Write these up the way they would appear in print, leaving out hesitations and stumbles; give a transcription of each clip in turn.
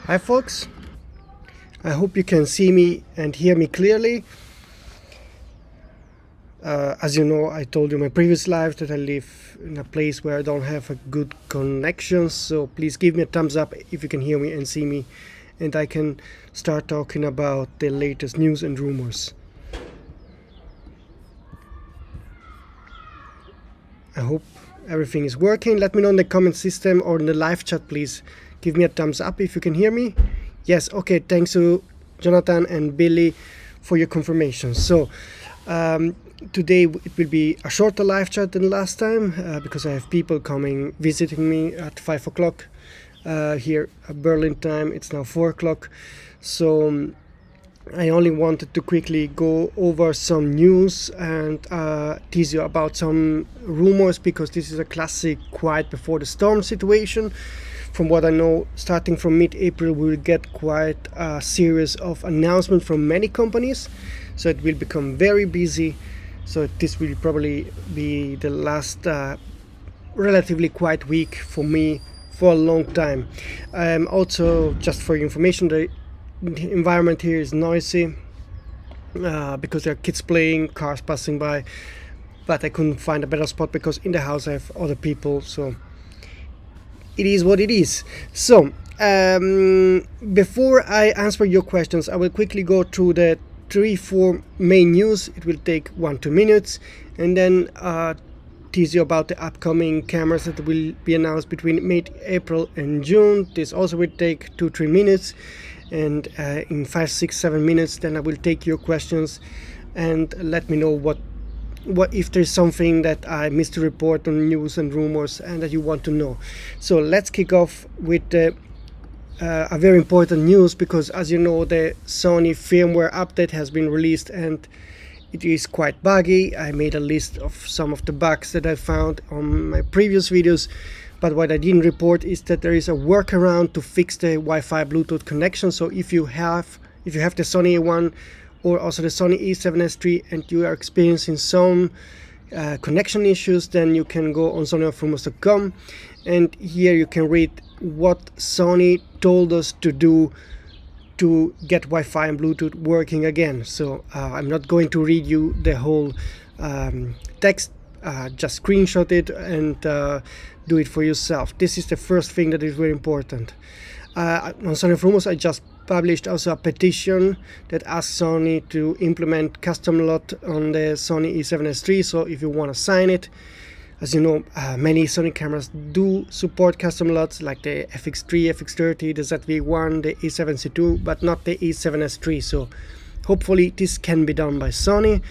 Hi folks, I hope you can see me and hear me clearly. As you know, I told you in my previous live that I live in a place where I don't have a good connection, so please give me a thumbs up if you can hear me and see me, and I can start talking about the latest news and rumors. I hope everything is working. Let me know in the comment system or in the live chat, please. Give me a thumbs up if you can hear me. Yes, okay, thanks to Jonathan and Billy for your confirmation. So today it will be a shorter live chat than last time because I have people coming visiting me at 5 o'clock here at Berlin time. It's now 4 o'clock. So I only wanted to quickly go over some news and tease you about some rumors, because this is a classic quiet before the storm situation. From what I know, starting from mid-April, we will get quite a series of announcements from many companies. So it will become very busy. So this will probably be the last relatively quiet week for me for a long time. Also, just for your information, the environment here is noisy because there are kids playing, cars passing by. But I couldn't find a better spot because in the house I have other people. So it is what it is. So before I answer your questions, I will quickly go through the 3-4 main news. It will take 1-2 minutes, and then tease you about the upcoming cameras that will be announced between mid-April and June. This also will take 2-3 minutes, and in 5-6-7 minutes then I will take your questions and let me know what if there's something that I missed to report on news and rumors and that you want to know. So let's kick off with a very important news, because as you know, the Sony firmware update has been released and it is quite buggy. I made a list of some of the bugs that I found on my previous videos, but what I didn't report is that there is a workaround to fix the Wi-Fi Bluetooth connection. So if you have the Sony A1 or also the Sony A7S III and you are experiencing some connection issues, then you can go on sonyalpha.com, and here you can read what Sony told us to do to get Wi-Fi and Bluetooth working again. So I'm not going to read you the whole text, just screenshot it and do it for yourself. This is the first thing that is very important. On Sony Rumors, I just published also a petition that asks Sony to implement custom LUT on the Sony A7S III. So if you want to sign it, as you know, many Sony cameras do support custom LUTs like the FX3, FX30, the ZV1, the A7C II, but not the A7S III. So hopefully this can be done by Sony,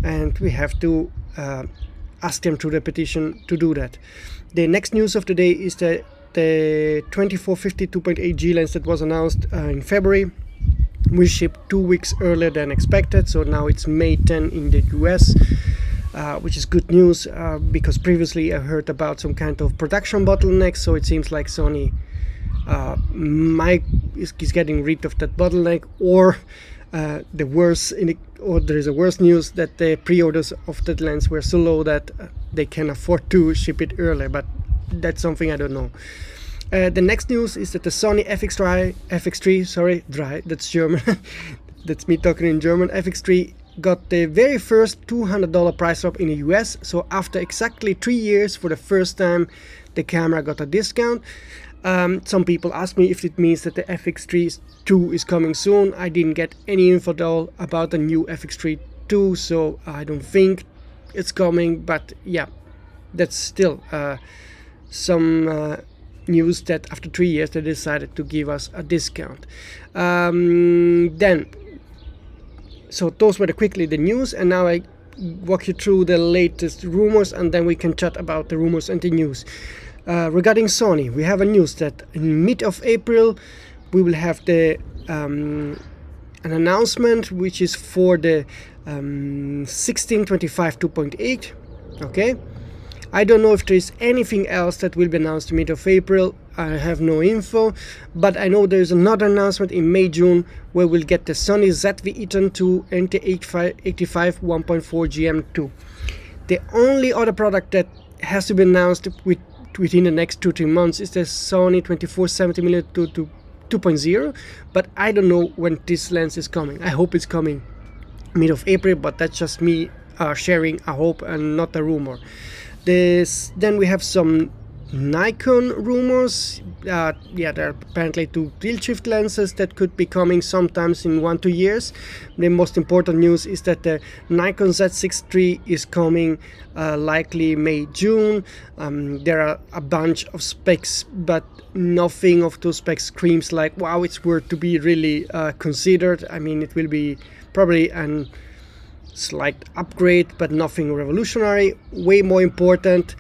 and we have to ask them through the petition to do that. The next news of the day is the 24-50 2.8G lens that was announced in February will ship 2 weeks earlier than expected. So now it's May 10 in the US, which is good news because previously I heard about some kind of production bottleneck. So it seems like Sony is getting rid of that bottleneck, or there is a worse news that the pre-orders of that lens were so low that they can afford to ship it earlier, but that's something I don't know. The next news is that the Sony FX3, that's German, that's me talking in German, FX3 got the very first $200 price drop in the US. So after exactly 3 years, for the first time, the camera got a discount. Some people ask me if it means that the FX3 II is coming soon. I didn't get any info at all about the new FX3 II, so I don't think it's coming, but yeah, that's still some news that after 3 years they decided to give us a discount. So those were quickly the news, and now I walk you through the latest rumors, and then we can chat about the rumors and the news. Regarding Sony, we have a news that in mid of April we will have the an announcement which is for the 16-25 2.8. Okay, I don't know if there is anything else that will be announced mid of April. I have no info, but I know there is another announcement in May-June where we'll get the Sony ZV-E10 and the 85 1.4 GM2. The only other product that has to be announced within the next 2-3 months is the Sony 24-70mm 2.0, but I don't know when this lens is coming. I hope it's coming mid of April, but that's just me sharing a hope and not a rumor. Then we have some Nikon rumors. Yeah, there are apparently 2 tilt shift lenses that could be coming sometimes in 1-2 years. The most important news is that the Nikon Z6III is coming likely May-June. There are a bunch of specs, but nothing of those specs screams like, wow, it's worth to be really considered. I mean, it will be probably an slight upgrade, but nothing revolutionary. Way more important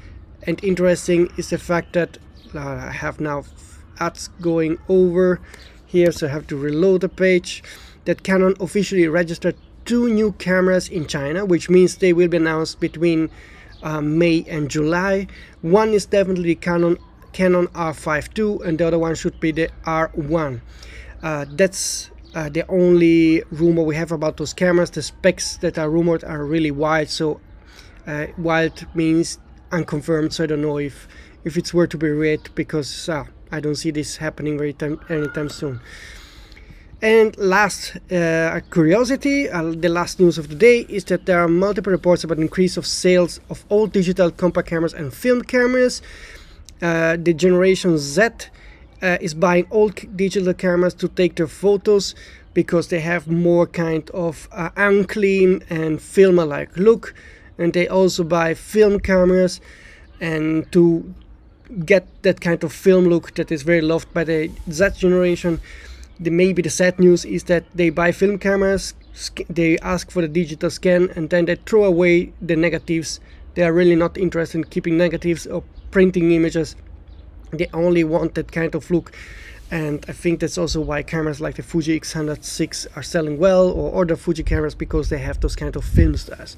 and interesting is the fact that I have now ads going over here, so I have to reload the page, that Canon officially registered 2 new cameras in China, which means they will be announced between May and July. One is definitely Canon R5II, and the other one should be the R1. That's the only rumor we have about those cameras. The specs that are rumored are really wild, so wild means unconfirmed, so I don't know if it's worth to be read, because I don't see this happening anytime soon. And last curiosity, the last news of the day is that there are multiple reports about increase of sales of all digital compact cameras and film cameras. The generation Z is buying all digital cameras to take their photos because they have more kind of unclean and film-alike look, and they also buy film cameras and to get that kind of film look that is very loved by the Z generation. Maybe the sad news is that they buy film cameras, they ask for the digital scan, and then they throw away the negatives. They are really not interested in keeping negatives or printing images. They only want that kind of look, and I think that's also why cameras like the Fuji X100VI are selling well, or other Fuji cameras, because they have those kind of film styles.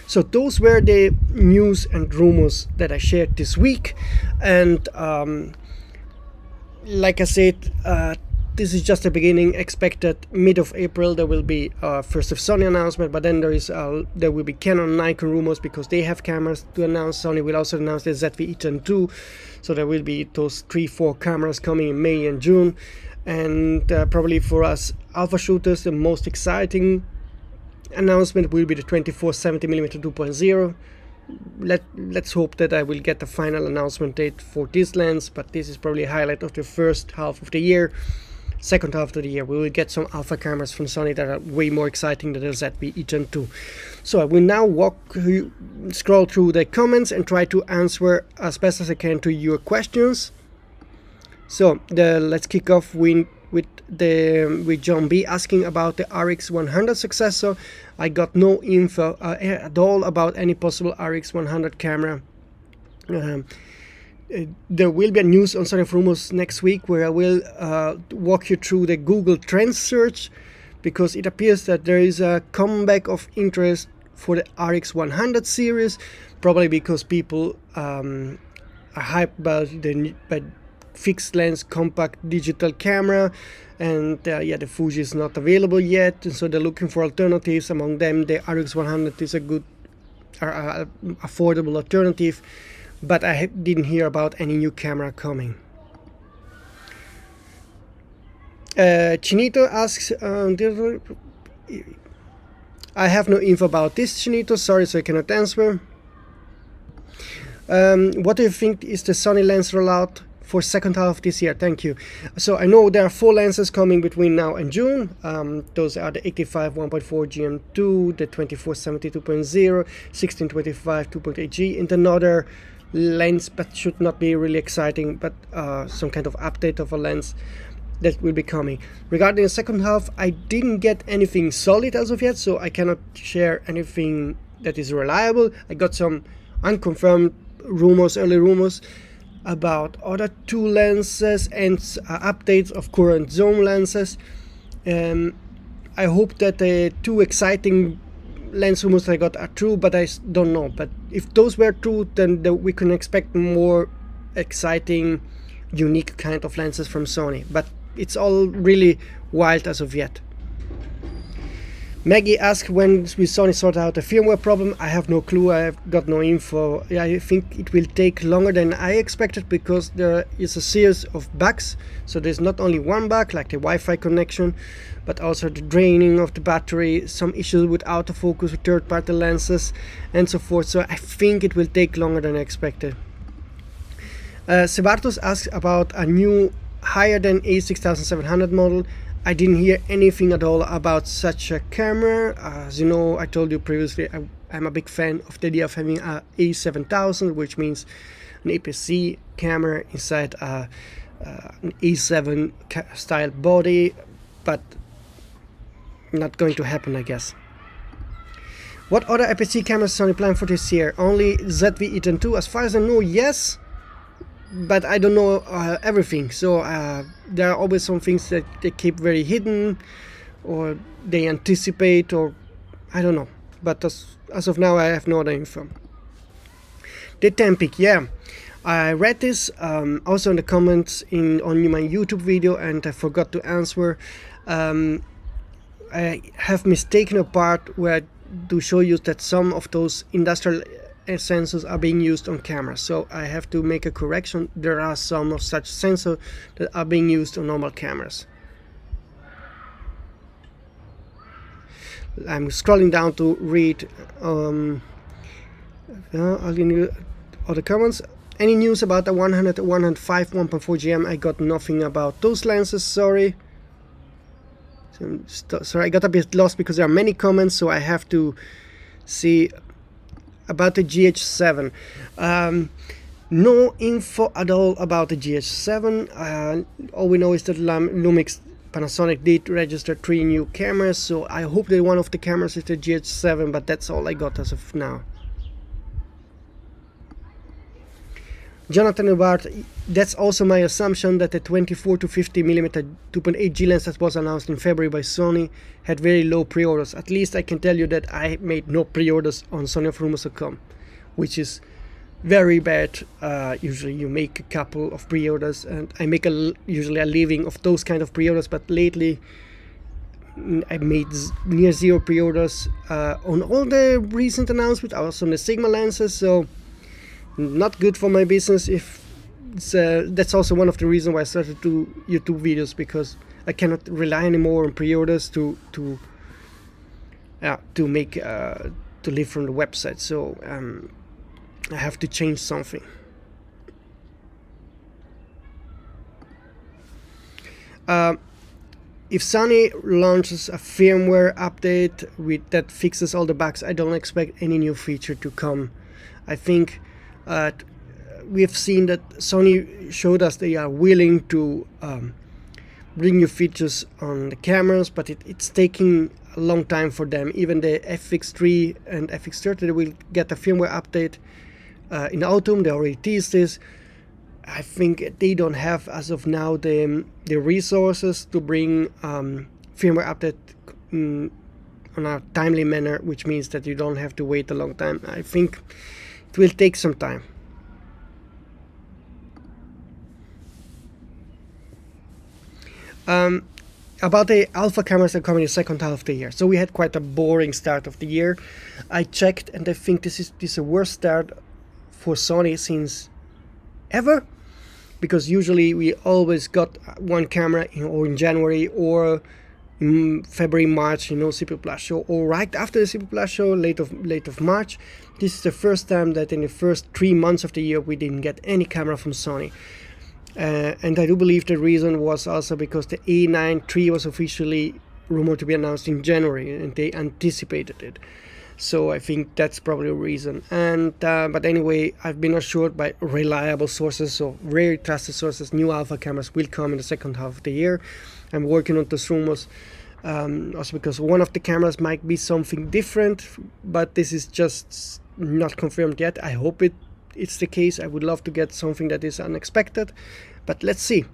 So those were the news and rumors that I shared this week, and like I said, this is just the beginning. Expect that mid of April there will be first of Sony announcement, but then there will be Canon and Nikon rumors because they have cameras to announce. Sony will also announce the ZV-E10 II, so there will be those 3-4 cameras coming in May and June. And probably for us alpha shooters, the most exciting announcement will be the 24-70mm 2.0. Let's hope that I will get the final announcement date for this lens, but this is probably a highlight of the first half of the year. Second half of the year we will get some alpha cameras from Sony that are way more exciting than the ZV-E10 II. So I will now scroll through the comments and try to answer as best as I can to your questions. So let's kick off with John B asking about the RX100 successor. I got no info at all about any possible RX100 camera. There will be a news on Sony Rumors next week where I will walk you through the Google Trends search, because it appears that there is a comeback of interest for the RX100 series, probably because people are hyped about the fixed lens compact digital camera, and the Fuji is not available yet, and so they're looking for alternatives. Among them, the RX100 is a good affordable alternative, but I didn't hear about any new camera coming. Chinito asks, I have no info about this, Chinito, sorry, so I cannot answer. What do you think is the Sony lens rollout for second half of this year? Thank you. So I know there are 4 lenses coming between now and June. Those are the 85 1.4 GM2, the 24-70 2.0, 1625 2.8G, and another lens, but should not be really exciting, but some kind of update of a lens that will be coming. Regarding the second half, I didn't get anything solid as of yet, so I cannot share anything that is reliable. I got some unconfirmed rumors, early rumors, about other 2 lenses and updates of current zoom lenses. I hope that the 2 exciting lens rumors I got are true, but I don't know. But if those were true, then we can expect more exciting, unique kind of lenses from Sony. But it's all really wild as of yet. Maggie asked when will Sony sort out the firmware problem. I have no clue. I have got no info. Yeah, I think it will take longer than I expected because there is a series of bugs. So there's not only one bug like the Wi-Fi connection, but also the draining of the battery, some issues with autofocus with third-party lenses, and so forth. So I think it will take longer than I expected. Sebartos asked about a new higher than A6700 model. I didn't hear anything at all about such a camera. As you know, I told you previously, I'm a big fan of the idea of having a A7000, which means an aps-c camera inside an A7 style body, but not going to happen, I guess. What other aps-c cameras Sony plan for this year? Only ZV-E10II, as far as I know, yes. But I don't know everything, so there are always some things that they keep very hidden, or they anticipate, or I don't know. But as of now, I have no other info. The Tempic, yeah, I read this also in the comments on my YouTube video, and I forgot to answer. I have mistaken a part where to show you that some of those industrial sensors are being used on cameras, so I have to make a correction. There are some of such sensors that are being used on normal cameras. I'm scrolling down to read all the other comments. Any news about the 100 105 1.4 GM? I got nothing about those lenses, sorry. Sorry, I got a bit lost because there are many comments, so I have to see about the GH7. No info at all about the GH7. All we know is that Lumix Panasonic did register 3 new cameras, so I hope that one of the cameras is the GH7, but that's all I got as of now. Jonathan Ubart, that's also my assumption that the 24 to 50mm 2.8G lens that was announced in February by Sony had very low pre-orders. At least I can tell you that I made no pre-orders on sonyalpha, which is very bad. Usually you make a couple of pre-orders, and I make usually a living of those kind of pre-orders, but lately I made near 0 pre-orders on all the recent announcements, also on the Sigma lenses, so not good for my business. If that's also one of the reasons why I started to do YouTube videos, because I cannot rely anymore on pre-orders to make to live from the website. So I have to change something. If Sony launches a firmware update that fixes all the bugs, I don't expect any new feature to come. I think we have seen that Sony showed us they are willing to bring new features on the cameras, but it's taking a long time for them. Even the FX3 and FX30, they will get a firmware update in autumn. They already teased this. I think they don't have, as of now, the resources to bring firmware update on a timely manner, which means that you don't have to wait a long time. I think it will take some time. About the alpha cameras that come in the second half of the year. So we had quite a boring start of the year. I checked, and I think this is the worst start for Sony since ever, because usually we always got one camera or in January or in February, March, CPU Plus show, or right after the CPU Plus show, late of March. This is the first time that in the first 3 months of the year we didn't get any camera from Sony. And I do believe the reason was also because the A9 III was officially rumored to be announced in January, and they anticipated it. So I think that's probably a reason. And but anyway, I've been assured by reliable sources, so very trusted sources, new alpha cameras will come in the second half of the year. I'm working on those rumors, also because one of the cameras might be something different, but this is just not confirmed yet. I hope it's the case. I would love to get something that is unexpected, but let's see.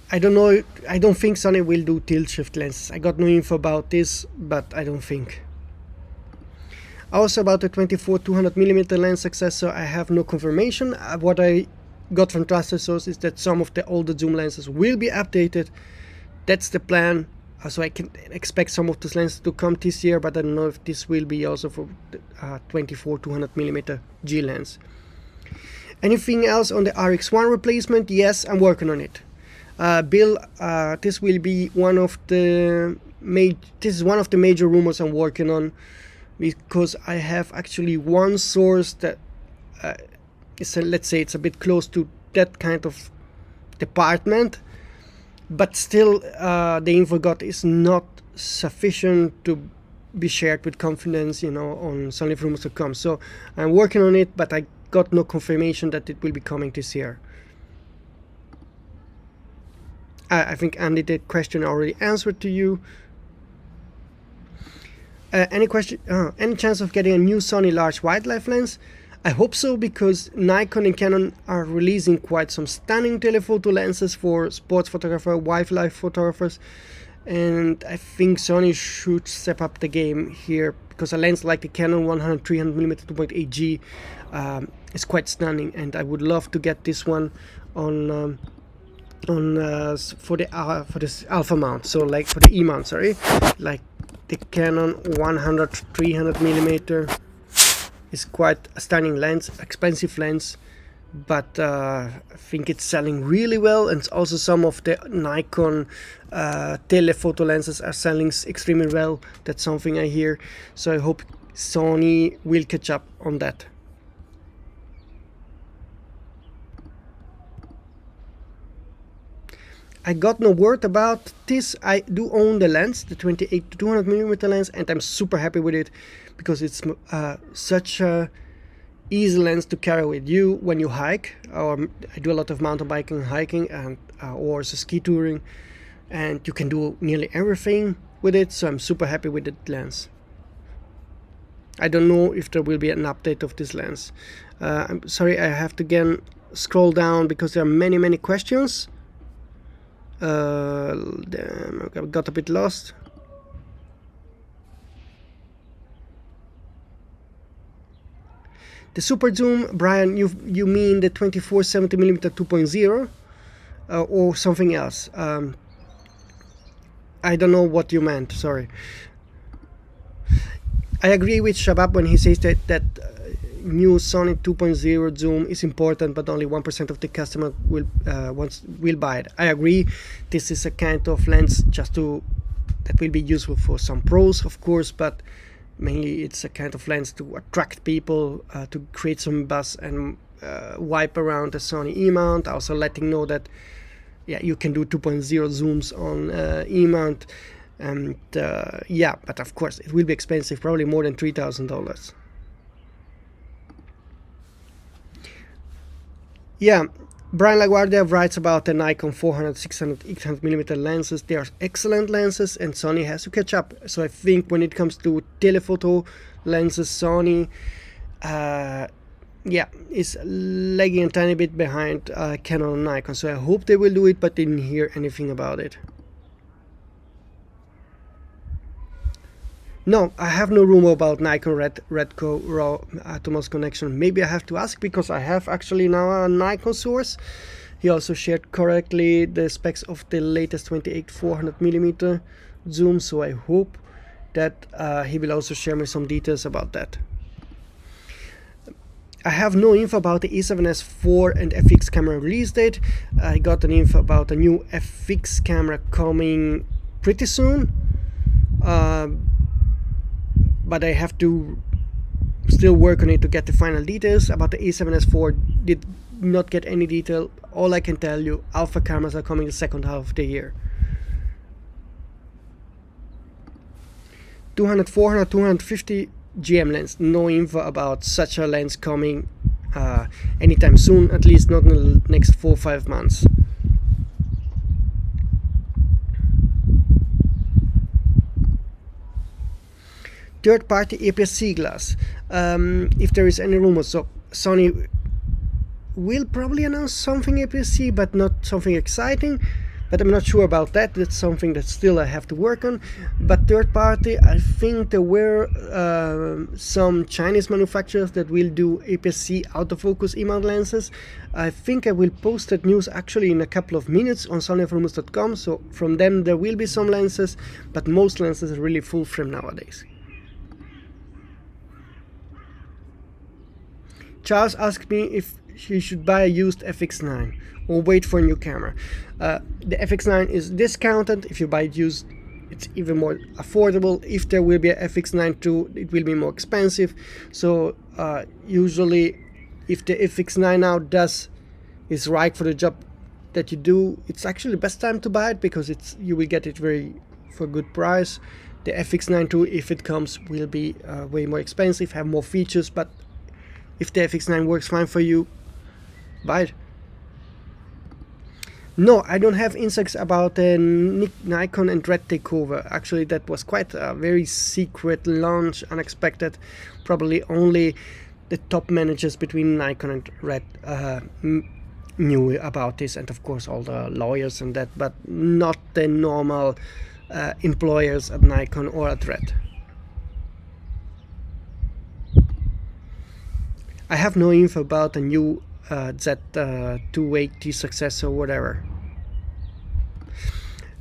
I don't know. I don't think Sony will do tilt shift lenses. I got no info about this, but I don't think. Also about the 24 200mm lens successor, I have no confirmation. What I got from trusted sources is that some of the older zoom lenses will be updated that's the plan. So I can expect some of those lenses to come this year, but I don't know if this will be also for 24 200mm G lens. Anything else on the RX1 replacement? Yes, I'm working on it. Bill, this will be one of the major rumors I'm working on, because I have actually one source that let's say it's a bit close to that kind of department, but still the info got is not sufficient to be shared with confidence, on sonyalpha.com. So I'm working on it, but I got no confirmation that it will be coming this year. I think Andy, that question already answered to you. Any chance of getting a new Sony large wildlife lens? I hope so, because Nikon and Canon are releasing quite some stunning telephoto lenses for sports photographers, wildlife photographers, and I think Sony should step up the game here, because a lens like the Canon 300mm 2.8G is quite stunning, and I would love to get this one on for this alpha mount, so like for the E mount, sorry, like the Canon 300mm is quite a stunning lens, expensive lens, but I think it's selling really well, and also some of the Nikon telephoto lenses are selling extremely well. That's something I hear, so I hope Sony will catch up on that. I got no word about this. I do own the lens, the 28 to 200mm lens, and I'm super happy with it, because it's such a easy lens to carry with you when you hike. Or I do a lot of mountain biking, hiking, and or ski touring, and you can do nearly everything with it. So I'm super happy with the lens. I don't know if there will be an update of this lens. I'm sorry, I have to again scroll down because there are many questions. Damn, I got a bit lost. The super zoom, Brian, you mean the 24-70mm 2.0 or something else? I don't know what you meant, sorry. I agree with Shabab when he says that new Sony 2.0 zoom is important, but only 1% of the customer will buy it. I agree. This is a kind of lens that will be useful for some pros, of course, but mainly it's a kind of lens to attract people, to create some buzz and wipe around the Sony E-mount. Also letting know that you can do 2.0 zooms on E-mount, and but of course it will be expensive, probably more than $3,000. Brian LaGuardia writes about the Nikon 400, 600, 800mm lenses. They are excellent lenses, and Sony has to catch up. So I think when it comes to telephoto lenses, Sony is lagging a tiny bit behind Canon and Nikon. So I hope they will do it, but didn't hear anything about it. No, I have no rumor about Nikon Redco RAW Atomos connection. Maybe I have to ask, because I have actually now a Nikon source. He also shared correctly the specs of the latest 28 400mm zoom, so I hope that he will also share me some details about that. I have no info about the A7S4 and FX camera release date. I got an info about a new FX camera coming pretty soon. But I have to still work on it to get the final details. About the A7S4, did not get any detail. All I can tell you, alpha cameras are coming the second half of the year. 200, 400, 250 GM lens. No info about such a lens coming anytime soon, at least not in the next 4 or 5 months. Third-party aps-c glass. If there is any rumors, so Sony will probably announce something aps-c, but not something exciting. but I'm not sure about that. That's something that still I have to work on. But third party, I think there were some Chinese manufacturers that will do aps-c autofocus E-mount lenses. I think I will post that news actually in a couple of minutes on sonyalpha.com. So from them there will be some lenses, but most lenses are really full frame nowadays. Charles asked me if he should buy a used FX9 or wait for a new camera. The FX9 is discounted. If you buy it used, it's even more affordable. If there will be a FX9 II, it will be more expensive. So usually, if the FX9 now is right for the job that you do, it's actually the best time to buy it, because you will get it for a good price. The FX9 II, if it comes, will be way more expensive, have more features. But if the FX9 works fine for you, buy it. No, I don't have insights about the Nikon and Red takeover. Actually, that was quite a very secret launch, unexpected. Probably only the top managers between Nikon and Red knew about this, and of course all the lawyers and that, but not the normal employers at Nikon or at Red. I have no info about the new Z6III successor or whatever.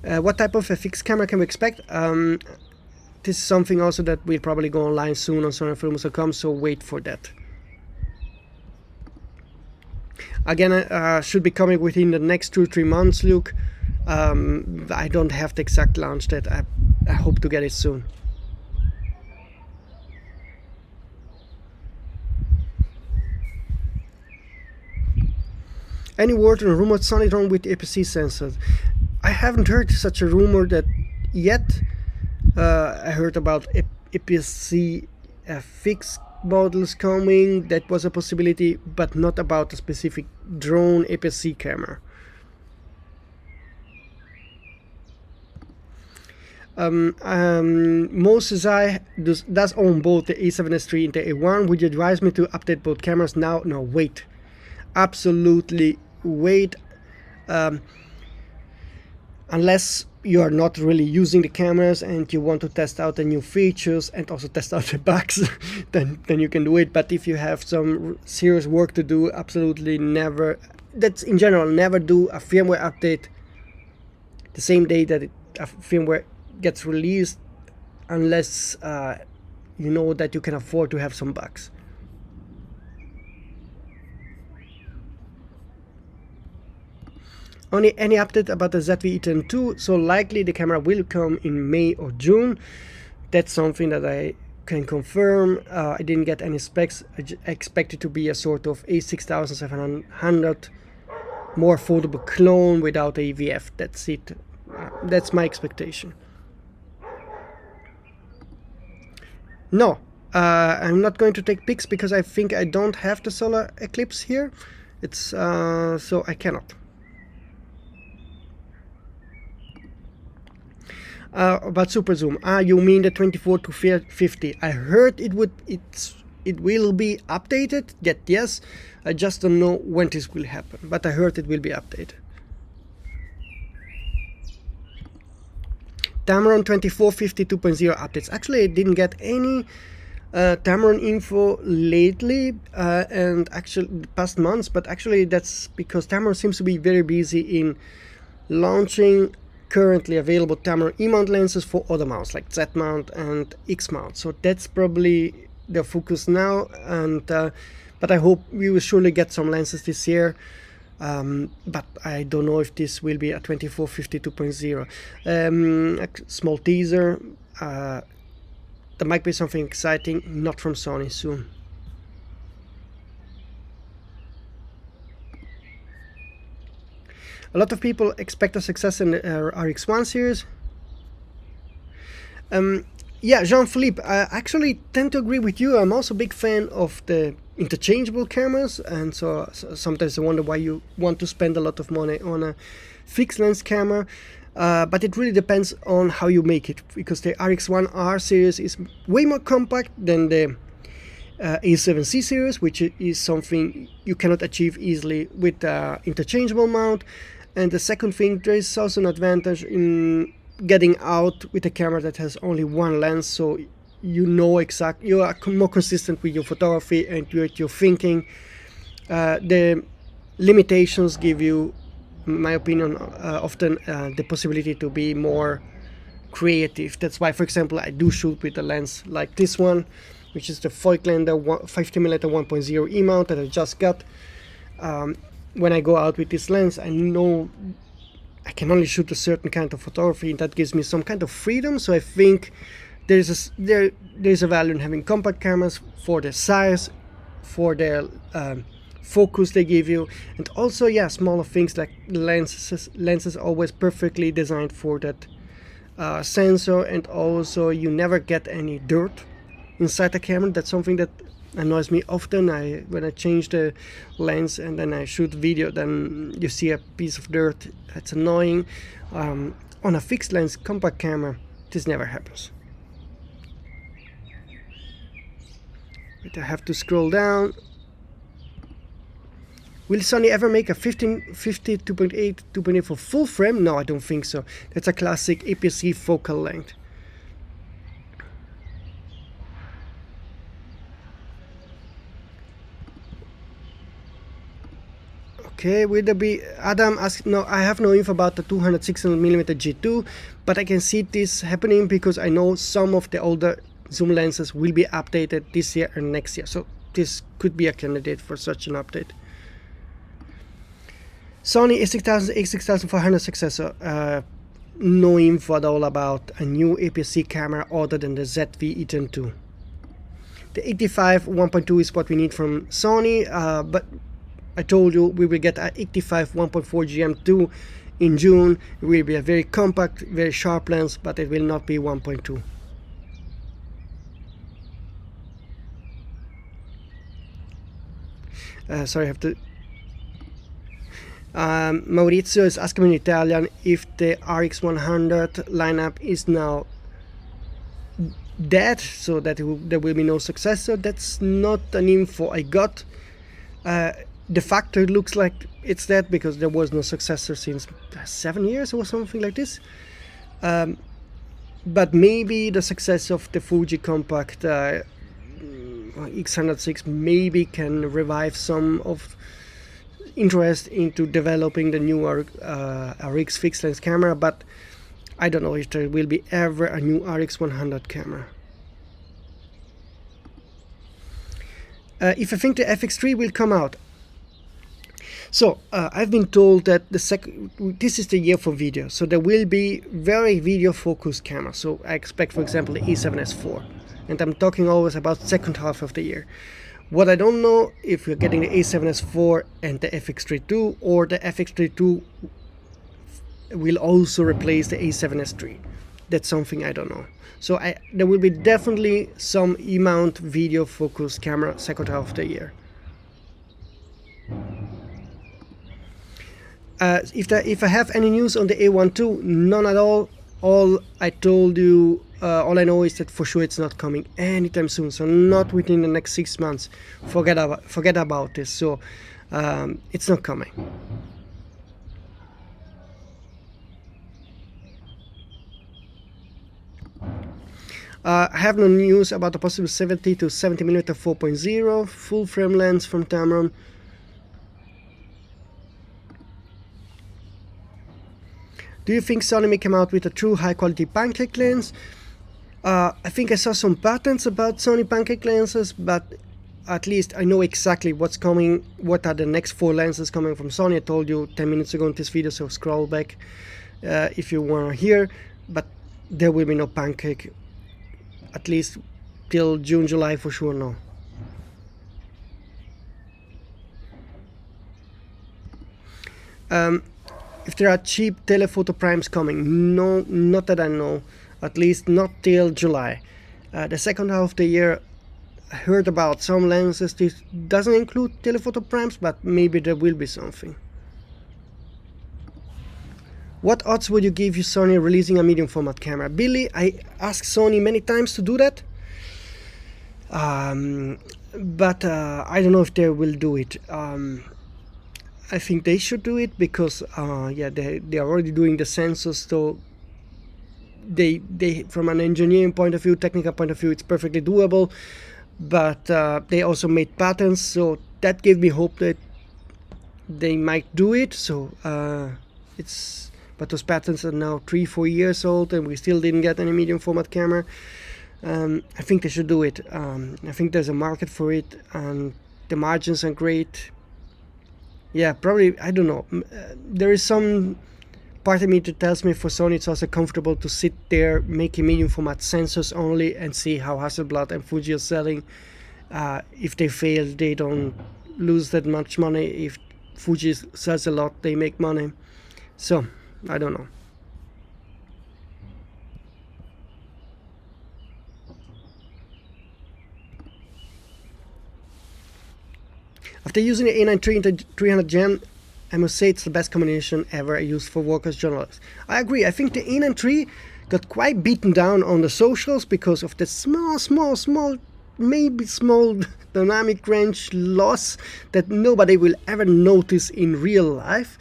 What type of a fixed camera can we expect? This is something also that will probably go online soon on sonyalpha.com, so wait for that. Again, should be coming within the next 2-3 months, Luke. I don't have the exact launch date. I hope to get it soon. Any word on a rumored Sony drone with aps-c sensors? I haven't heard such a rumor yet. I heard about aps-c fixed models coming. That was a possibility, but not about a specific drone aps-c camera. Moses does own both the A7S III and the A1. Would you advise me to update both cameras now? No, wait. Absolutely wait, unless you are not really using the cameras and you want to test out the new features and also test out the bugs, then you can do it. But if you have some serious work to do, absolutely never, that's in general, never do a firmware update the same day that a firmware gets released, unless you know that you can afford to have some bugs. Any update about the Z6III? So likely the camera will come in May or June. That's something that I can confirm. I didn't get any specs. I expect it to be a sort of A6700 more affordable clone without a EVF. That's it. That's my expectation. No, I'm not going to take pics because I think I don't have the solar eclipse here. It's so I cannot. About super zoom, you mean the 24 to 50? I heard it will be updated. Yes, I just don't know when this will happen, but I heard it will be updated. Tamron 2450 2.0 updates. Actually, I didn't get any Tamron info lately, and actually the past months, but actually that's because Tamron seems to be very busy in launching currently available Tamron E-mount lenses for other mounts like Z mount and X mount. So that's probably their focus now, and but I hope we will surely get some lenses this year. But I don't know if this will be a 2450 2.0. A small teaser. There might be something exciting, not from Sony, soon. A lot of people expect a success in the RX1 series. Yeah, Jean-Philippe, I actually tend to agree with you. I'm also a big fan of the interchangeable cameras, and so sometimes I wonder why you want to spend a lot of money on a fixed lens camera. But it really depends on how you make it, because the RX1R series is way more compact than the A7C series, which is something you cannot achieve easily with interchangeable mount. And the second thing, there is also an advantage in getting out with a camera that has only one lens, so you know exactly, you are more consistent with your photography and with your thinking. The limitations give you, in my opinion, often the possibility to be more creative. That's why, for example, I do shoot with a lens like this one, which is the Voigtlander 50mm 1.0 E mount that I just got. When I go out with this lens, I know I can only shoot a certain kind of photography, and that gives me some kind of freedom. So I think there's a value in having compact cameras for their size, for their focus they give you, and also, yeah, smaller things like lenses always perfectly designed for that sensor, and also you never get any dirt inside the camera. That's something that annoys me often. When I change the lens and then I shoot video, then you see a piece of dirt. That's annoying. On a fixed lens compact camera, this never happens. But I have to scroll down. Will Sony ever make a 1550 2.8 2.8 for full frame? No, I don't think so. That's a classic aps-c focal length. Okay, will there be, Adam asked, no, I have no info about the 200-600mm G2, but I can see this happening because I know some of the older zoom lenses will be updated this year and next year. So this could be a candidate for such an update. Sony a6000, a6400 successor. No info at all about a new aps-c camera other than the ZV-E 2. The 85 1.2 is what we need from Sony, but I told you we will get an 85 1.4 GM2 in June. It will be a very compact, very sharp lens, but it will not be 1.2. Sorry, I have to... Maurizio is asking me in Italian if the RX100 lineup is now dead, so that there will be no successor. That's not an info I got. De facto it looks like it's dead because there was no successor since 7 years or something like this. But maybe the success of the Fuji compact X106 maybe can revive some of interest into developing the new RX fixed lens camera, but I don't know if there will be ever a new RX100 camera. If I think the FX3 will come out. So I've been told that this is the year for video, so there will be very video focused cameras. So I expect, for example, the A7S IV, and I'm talking always about second half of the year. What I don't know if we're getting the A7S IV and the FX3II, or the FX3II will also replace the A7S III. That's something I don't know. So there will be definitely some E-mount video focused camera second half of the year. If I have any news on the A1II, none at all. All I told you, all I know is that for sure it's not coming anytime soon. So not within the next 6 months. Forget about this. So it's not coming. I have no news about the possible 70 to 70mm 4.0 full frame lens from Tamron. Do you think Sony may come out with a true high-quality pancake lens? I think I saw some patents about Sony pancake lenses, but at least I know exactly what's coming, what are the next 4 lenses coming from Sony. I told you 10 minutes ago in this video, so scroll back if you want to hear. But there will be no pancake, at least till June, July for sure, no. If there are cheap telephoto primes coming, no, not that I know, at least not till July. The second half of the year, I heard about some lenses. This doesn't include telephoto primes, but maybe there will be something. What odds would you give you Sony releasing a medium format camera? Billy, I asked Sony many times to do that, but I don't know if they will do it. I think they should do it because yeah, they are already doing the sensors, so they from an engineering point of view, technical point of view, it's perfectly doable. But they also made patents, so that gave me hope that they might do it. So but those patents are now 3-4 years old, and we still didn't get any medium format camera. I think they should do it. I think there's a market for it, and the margins are great. Yeah, probably, I don't know. There is some part of me that tells me for Sony it's also comfortable to sit there making medium format sensors only and see how Hasselblad and Fuji are selling. If they fail, they don't lose that much money. If Fuji sells a lot, they make money. So, I don't know. After using the A9 300 Gen, I must say it's the best combination ever I used for work as journalist. I agree. I think the A9 III got quite beaten down on the socials because of the small, maybe small dynamic range loss that nobody will ever notice in real life.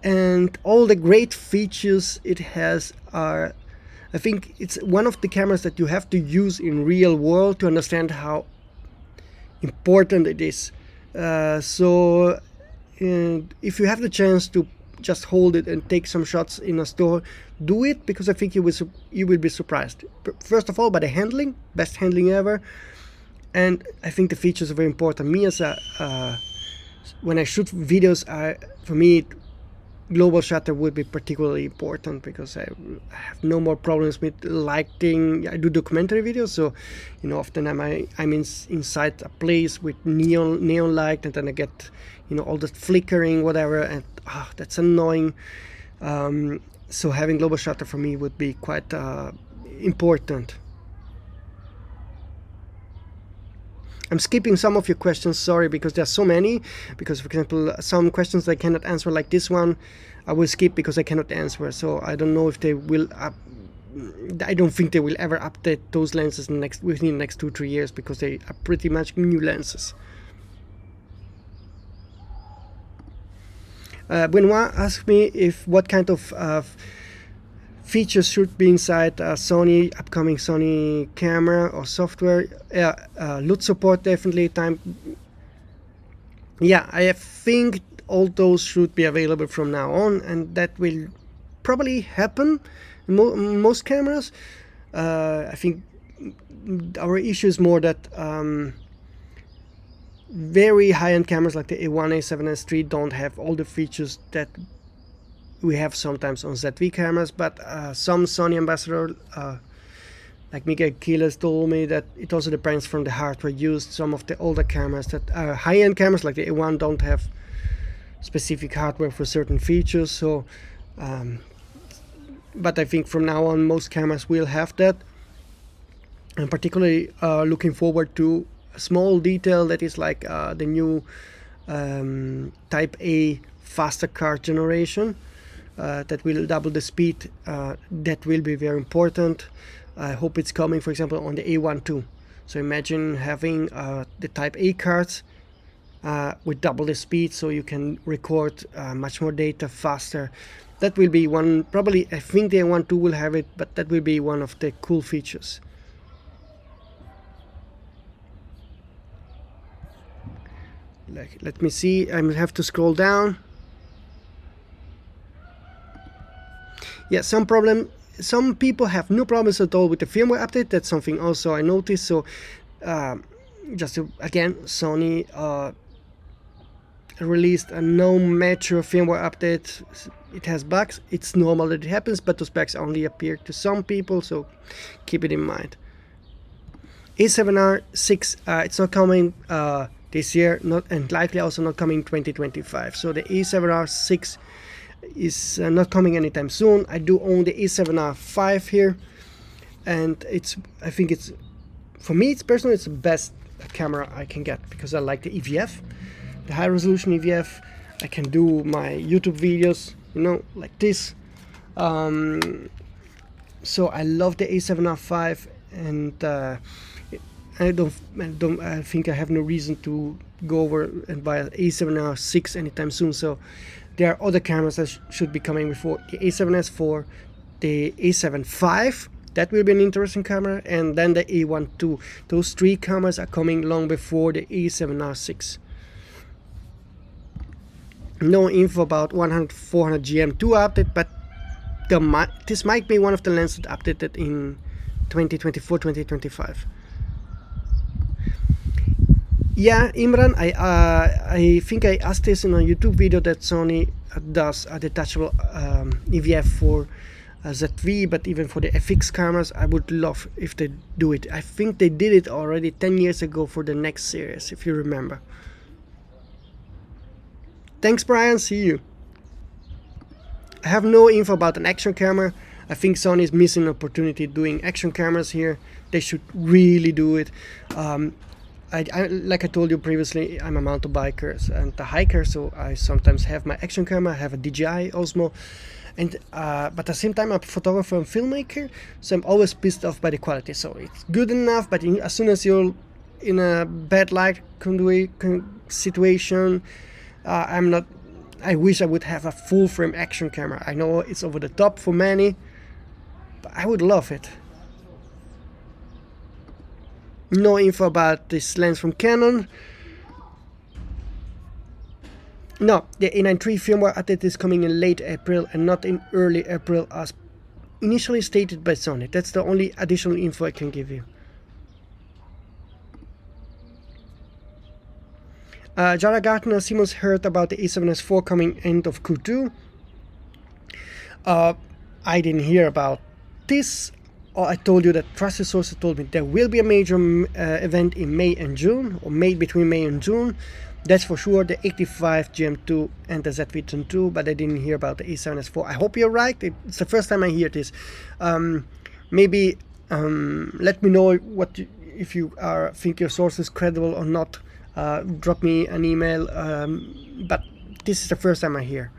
And all the great features it has are, I think it's one of the cameras that you have to use in real world to understand how important it is. So if you have the chance to just hold it and take some shots in a store, do it, because I think you will be surprised. First of all, by the handling, best handling ever, and I think the features are very important. Me as a when I shoot videos, for me global shutter would be particularly important, because I have no more problems with lighting. I do documentary videos, so you know, often I'm inside a place with neon light, and then I get, you know, all that flickering, whatever, and that's annoying. So having global shutter for me would be quite important. I'm skipping some of your questions, sorry, because there are so many. Because, for example, some questions I cannot answer, like this one, I will skip because I cannot answer. So I don't know if they will I don't think they will ever update those lenses within the next 2-3 years, because they are pretty much new lenses. Benoit asked me what kind of features should be inside a upcoming Sony camera or software. LUT support, definitely. Yeah, I think all those should be available from now on, and that will probably happen in most cameras. I think our issue is more that very high-end cameras like the A1, A7S III don't have all the features that we have sometimes on ZV cameras, but some Sony ambassador like Miguel Quiles told me that it also depends from the hardware used. Some of the older cameras that are high-end cameras like the A1 don't have specific hardware for certain features. So but I think from now on most cameras will have that. I'm particularly looking forward to a small detail that is like the new Type A faster card generation. That will double the speed. That will be very important. I hope it's coming, for example, on the A1II. So imagine having the Type A cards with double the speed, so you can record much more data faster. That will be one, probably, I think the A1II will have it, but that will be one of the cool features. Let me see, I have to scroll down. Yeah, some people have no problems at all with the firmware update. That's something also I noticed. So just to, again, Sony released a no mature firmware update. It has bugs. It's normal that it happens, but those bugs only appear to some people, so keep it in mind. A7R6, it's not coming this year, and likely also not coming 2025. So the A7R6 is not coming anytime soon. I do own the A7R5 here, and I think it's, for me, it's personally, it's the best camera I can get, because I like the EVF, the high resolution EVF. I can do my YouTube videos, you know, like this. So I love the A7R5, and I think I have no reason to go over and buy an A7R6 anytime soon. So there are other cameras that should be coming before the A7S IV, the A7V. That will be an interesting camera, and then the A1II. Those three cameras are coming long before the A7R6. No info about 100-400 GM2 update, but this might be one of the lenses updated in 2024-2025. Yeah, Imran, I think I asked this in a YouTube video that Sony does a detachable EVF for Z3, but even for the FX cameras, I would love if they do it. I think they did it already 10 years ago for the next series, if you remember. Thanks, Brian. See you. I have no info about an action camera. I think Sony is missing an opportunity doing action cameras here. They should really do it. Like I told you previously, I'm a mountain biker and a hiker, so I sometimes have my action camera. I have a DJI Osmo, and but at the same time I'm a photographer and filmmaker, so I'm always pissed off by the quality. So it's good enough, but as soon as you're in a bad light situation, I'm not. I wish I would have a full frame action camera. I know it's over the top for many, but I would love it. No info about this lens from Canon. No, the A9III firmware update is coming in late April and not in early April as initially stated by Sony. That's the only additional info I can give you. Jara Gardner Simmons heard about the A7S IV coming end of Q2. I didn't hear about this. I told you that trusted sources told me there will be a major event in May and June, or between May and June. That's for sure, the 85 GM2 and the Z6III, but I didn't hear about the A7S IV. I hope you're right. It's the first time I hear this. Maybe let me know if you think your source is credible or not. Drop me an email, but this is the first time I hear.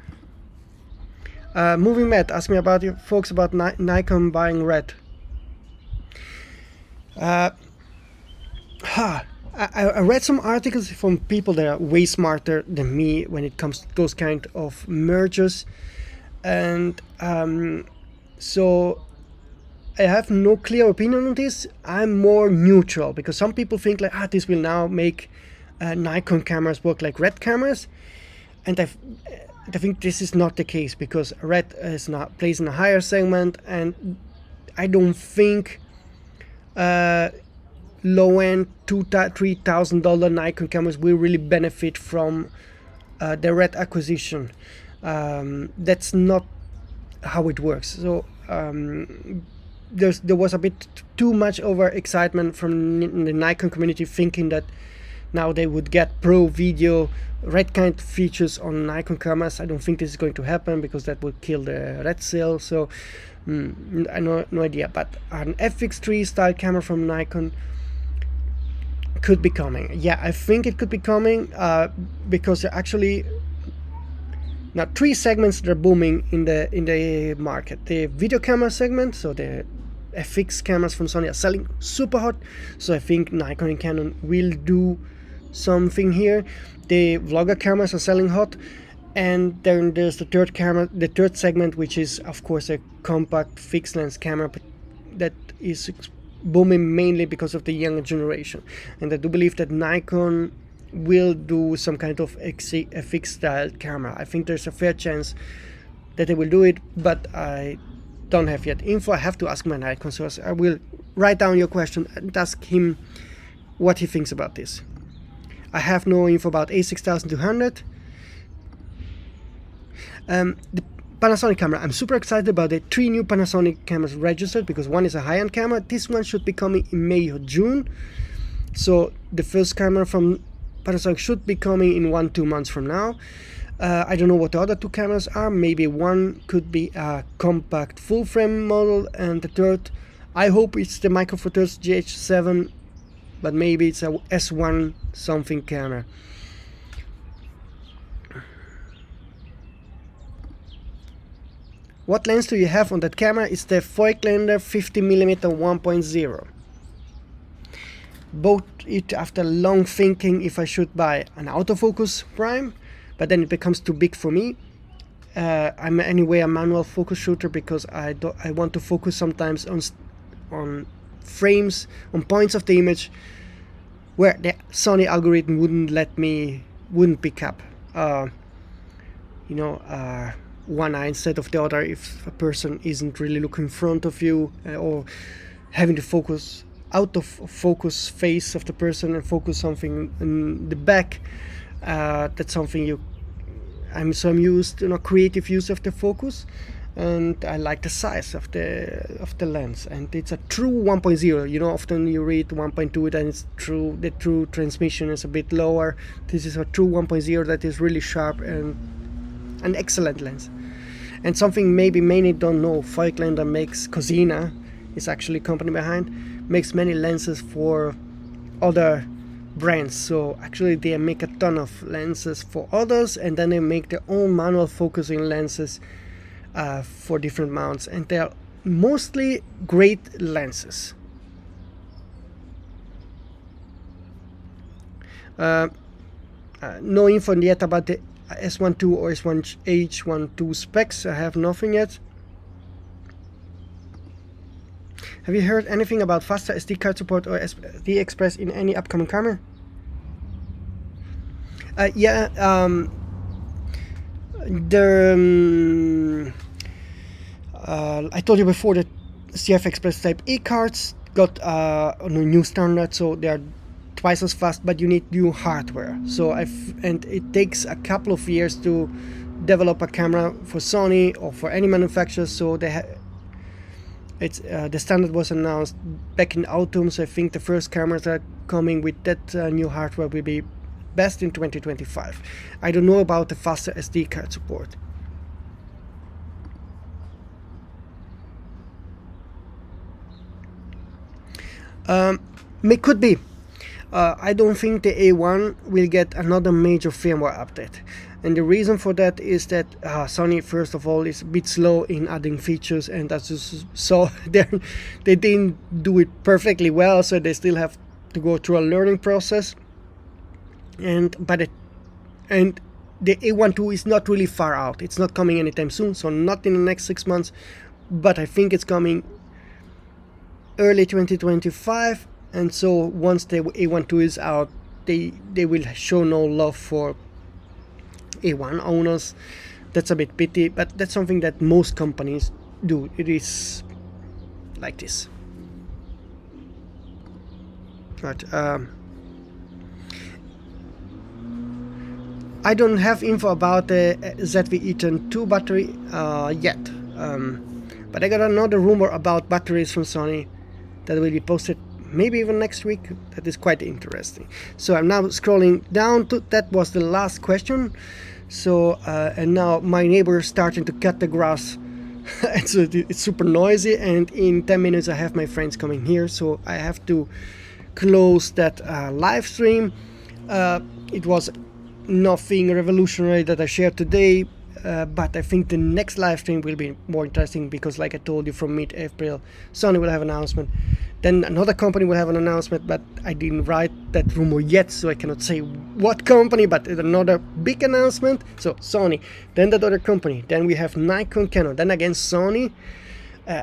Moving Matt asked me about you folks about Nikon buying red. I read some articles from people that are way smarter than me when it comes to those kind of mergers, and so I have no clear opinion on this. I'm more neutral because some people think like this will now make Nikon cameras work like red cameras, and I think this is not the case because red is not plays in a higher segment, and I don't think low-end $2,000-3,000 Nikon cameras will really benefit from the red acquisition. That's not how it works. So there was a bit too much over excitement from the Nikon community thinking that now they would get pro video red kind of features on Nikon cameras. I don't think this is going to happen because that would kill the red sale. So I no idea, but an FX3 style camera from Nikon could be coming. Yeah, I think it could be coming because actually now three segments that are booming in the market. The video camera segment, so the FX cameras from Sony are selling super hot, so I think Nikon and Canon will do something here. The vlogger cameras are selling hot, and then there's the third segment, which is of course a compact fixed lens camera that is booming mainly because of the younger generation. And I do believe that Nikon will do some kind of FX style camera. I think there's a fair chance that they will do it, but I don't have yet info. I have to ask my Nikon source. I will write down your question and ask him what he thinks about this. I have no info about A6200. The Panasonic camera, I'm super excited about the 3 new Panasonic cameras registered because one is a high-end camera. This one should be coming in May or June. So the first camera from Panasonic should be coming in 1-2 months from now. I don't know what the other two cameras are. Maybe one could be a compact full-frame model, and the third, I hope it's the Micro Four Thirds GH7, but maybe it's a S1 something camera. What lens do you have on that camera? It's the Voigtlander 50mm 1.0. bought it after long thinking if I should buy an autofocus prime, but then it becomes too big for me. I'm anyway a manual focus shooter because I want to focus sometimes on frames, on points of the image where the Sony algorithm wouldn't pick up one eye instead of the other if a person isn't really looking in front of you, or having to focus out of focus face of the person and focus something in the back. That's something I'm used to creative use of the focus, and I like the size of the lens, and it's a true 1.0. Often you read 1.2 and it's true, the true transmission is a bit lower. This is a true 1.0 that is really sharp and an excellent lens. And something maybe many don't know, Voigtlander makes, Cosina is actually company behind, makes many lenses for other brands. So actually they make a ton of lenses for others, and then they make their own manual focusing lenses for different mounts, and they are mostly great lenses. No info yet about the S12 or H12 specs. I have nothing yet. Have you heard anything about faster SD card support or SD Express in any upcoming camera? I told you before that CF Express Type E cards got a new standard, so they are twice as fast, but you need new hardware. And it takes a couple of years to develop a camera for Sony or for any manufacturer. So the standard was announced back in autumn. So I think the first cameras that are coming with that new hardware will be best in 2025. I don't know about the faster SD card support. It could be. I don't think the A1 will get another major firmware update, and the reason for that is that Sony, first of all, is a bit slow in adding features, and as you saw, they didn't do it perfectly well, so they still have to go through a learning process. And the A12 is not really far out. It's not coming anytime soon, so not in the next 6 months, but I think it's coming early 2025. And so once the A12 is out, they will show no love for A1 owners. That's a bit pity, but that's something that most companies do. It is like this. Right. I don't have info about the ZV-E10 battery yet, but I got another rumor about batteries from Sony that will be posted maybe even next week. That is quite interesting. So I'm now scrolling down to, that was the last question. So and now my neighbor is starting to cut the grass. It's super noisy, and in 10 minutes I have my friends coming here, so I have to close that live stream. It was nothing revolutionary that I shared today, but I think the next live stream will be more interesting because, like I told you, from mid-April Sony will have an announcement, then another company will have an announcement, but I didn't write that rumor yet, so I cannot say what company, but it's another big announcement. So Sony, then that other company, then we have Nikon, Canon, then again Sony,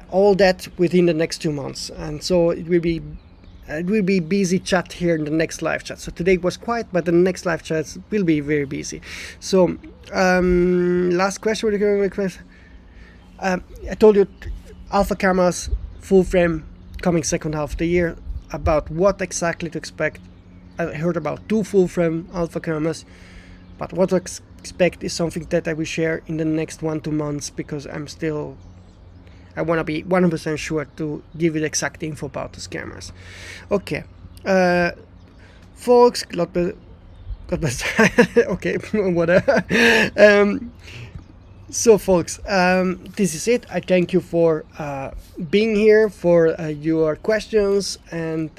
all that within the next 2 months. And so it will be busy chat here in the next live chat. So today was quiet, but the next live chats will be very busy. So last question, request. I told you alpha cameras, full frame, coming second half of the year. About what exactly to expect, I heard about 2 full frame alpha cameras, but what to expect is something that I will share in the next 1-2 months, because I want to be 100% sure to give you the exact info about those cameras. Okay, folks, God bless. Okay, whatever. So folks, this is it. I thank you for being here, for your questions, and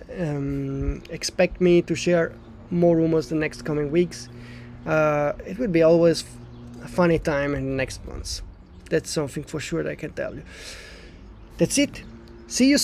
expect me to share more rumors the next coming weeks. It will be always a funny time in the next months. That's something for sure that I can tell you. That's it. See you soon.